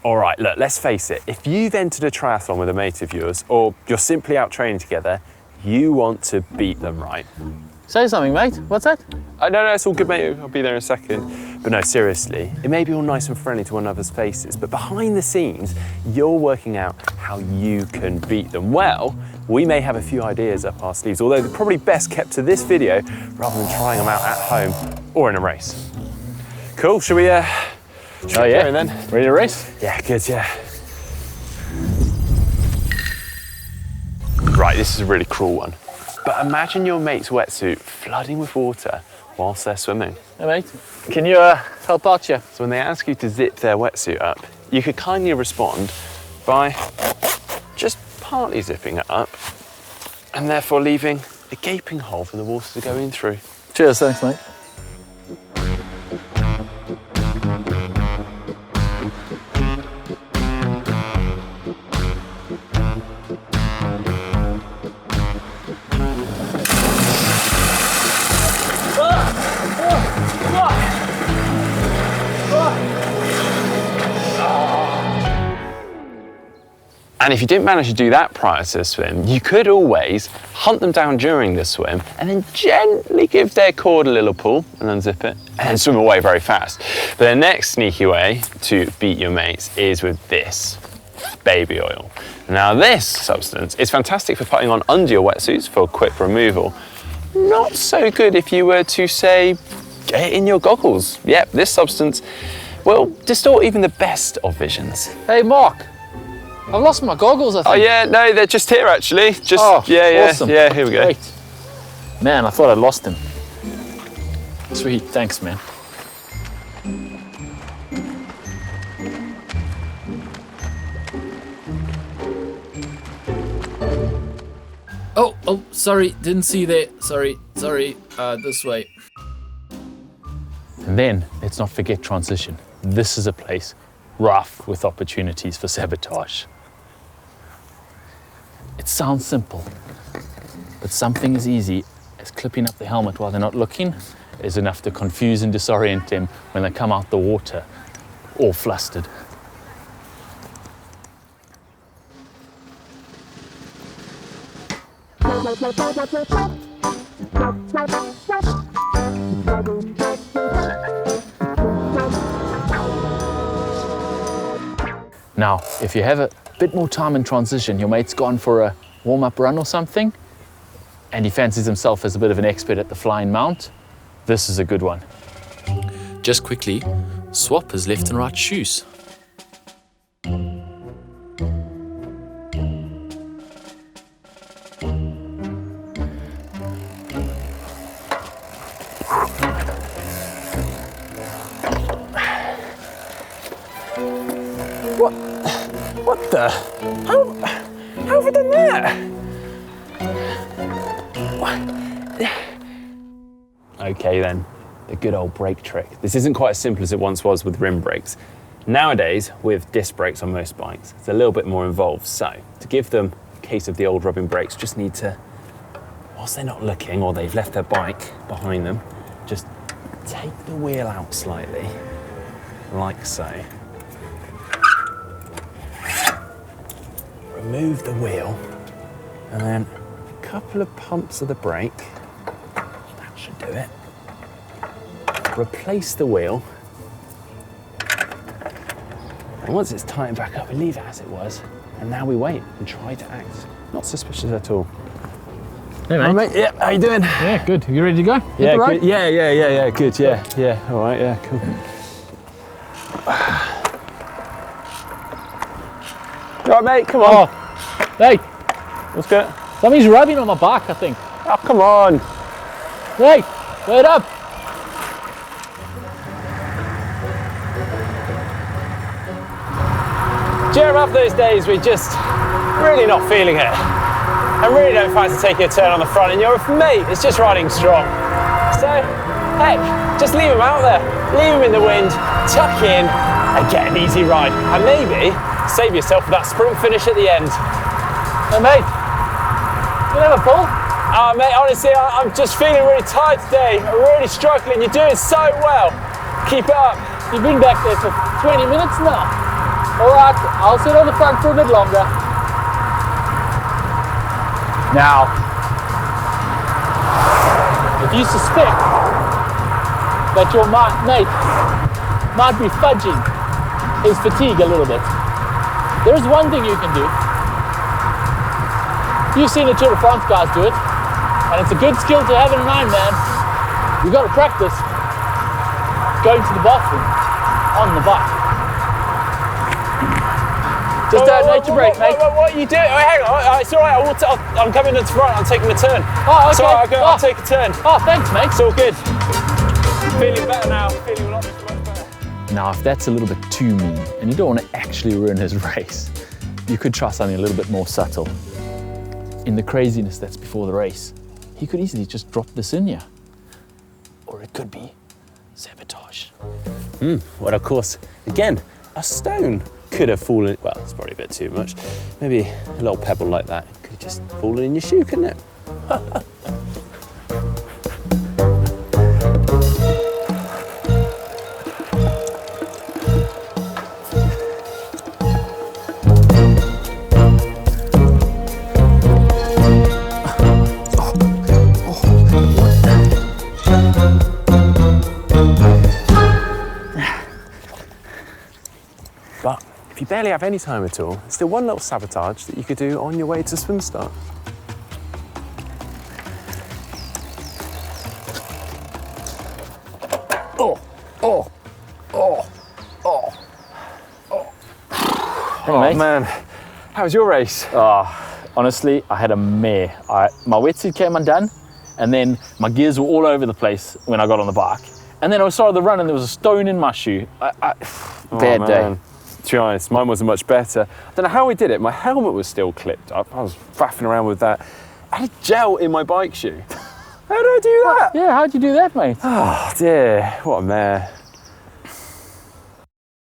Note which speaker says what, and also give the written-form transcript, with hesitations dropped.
Speaker 1: All right, look, let's face it. If you've entered a triathlon with a mate of yours, or you're simply out training together, you want to beat them, right?
Speaker 2: Say something, mate. What's that?
Speaker 1: No, it's all good, mate. I'll be there in a second. But no, seriously, it may be all nice and friendly to one another's faces, but behind the scenes, you're working out how you can beat them. Well, we may have a few ideas up our sleeves, although they're probably best kept to this video rather than trying them out at home or in a race. Cool, should we
Speaker 2: oh yeah,
Speaker 1: then?
Speaker 2: Ready to race?
Speaker 1: Yeah, good, yeah. Right, this is a really cruel one. But imagine your mate's wetsuit flooding with water whilst they're swimming.
Speaker 2: Hey mate, can you help out here?
Speaker 1: So when they ask you to zip their wetsuit up, you could kindly respond by just partly zipping it up and therefore leaving a gaping hole for the water to go in through.
Speaker 2: Cheers, thanks mate.
Speaker 1: And if you didn't manage to do that prior to the swim, you could always hunt them down during the swim and then gently give their cord a little pull and unzip it and then swim away very fast. But the next sneaky way to beat your mates is with this, baby oil. Now this substance is fantastic for putting on under your wetsuits for quick removal. Not so good if you were to, say, get it in your goggles. Yep, this substance will distort even the best of visions.
Speaker 2: Hey Mark, I've lost my goggles, I think.
Speaker 1: Oh yeah, no, they're just here actually. Just
Speaker 2: awesome.
Speaker 1: Yeah, here we go.
Speaker 2: Great. Man, I thought I'd lost them. Sweet, thanks man. Oh, sorry, didn't see there. Sorry, this way. And then, let's not forget transition. This is a place rough with opportunities for sabotage. It sounds simple, but something as easy as clipping up the helmet while they're not looking is enough to confuse and disorient them when they come out the water, all flustered. Now, if you have a bit more time in transition, your mate's gone for a warm-up run or something, and he fancies himself as a bit of an expert at the flying mount, this is a good one. Just quickly, swap his left and right shoes.
Speaker 1: What the? How have I done that? Okay then, the good old brake trick. This isn't quite as simple as it once was with rim brakes. Nowadays, with disc brakes on most bikes, it's a little bit more involved. So, to give them a case of the old rubbing brakes, just need to, whilst they're not looking or they've left their bike behind them, just take the wheel out slightly, like so. Remove the wheel, and then a couple of pumps of the brake. That should do it. Replace the wheel. And once it's tightened back up, we leave it as it was. And now we wait and try to act not suspicious at all.
Speaker 2: Hey mate.
Speaker 1: All right, mate. Yeah, how you doing?
Speaker 2: Yeah, good. You ready to go?
Speaker 1: Yeah, good. Yeah, good. Yeah. All right, yeah, cool. All right, mate, come on.
Speaker 2: Oh, hey,
Speaker 1: What's good?
Speaker 2: something's rubbing on my back, I think.
Speaker 1: Oh, come on.
Speaker 2: Hey, wait up.
Speaker 1: Do you ever have those days where you're just really not feeling it? And really don't fancy taking a turn on the front and your mate is just riding strong. So, heck, just leave him out there. Leave him in the wind, tuck in and get an easy ride. And maybe save yourself for that sprint finish at the end.
Speaker 2: Hey mate, you have a pull?
Speaker 1: Mate, honestly, I'm just feeling really tired today. I'm really struggling. You're doing so well. Keep it up.
Speaker 2: You've been back there for 20 minutes now. All right, I'll sit on the front for a bit longer. Now, if you suspect that your mate might be fudging his fatigue a little bit, there is one thing you can do. You've seen the Tour de France guys do it, and it's a good skill to have in an Ironman. You've got to practice going to the bathroom on the bike. Just nature break, mate.
Speaker 1: What are you doing? Oh, hang on. It's all right. I'm coming to the front. I'm taking a turn.
Speaker 2: Oh, okay.
Speaker 1: So I'll take a turn.
Speaker 2: Oh, thanks, mate.
Speaker 1: It's all good. Feeling better now. Feeling a lot much better.
Speaker 2: Now, if that's a little bit too mean and you don't want to actually ruin his race, you could try something a little bit more subtle. In the craziness that's before the race, he could easily just drop this in here. Or it could be sabotage.
Speaker 1: Well, of course, again, a stone could have fallen. Well, it's probably a bit too much. Maybe a little pebble like that could have just fallen in your shoe, couldn't it? But if you barely have any time at all, there's still one little sabotage that you could do on your way to swim start.
Speaker 2: Hey, mate.
Speaker 1: Man, how was your race?
Speaker 2: Honestly, I had a mare. My wetsuit came undone, and then my gears were all over the place when I got on the bike. And then I started the run and there was a stone in my shoe. Bad day.
Speaker 1: To be honest, mine wasn't much better. I don't know how we did it. My helmet was still clipped up. I was faffing around with that. I had gel in my bike shoe. How did I do that?
Speaker 2: Yeah, how'd you do that, mate?
Speaker 1: Oh dear, what a mare.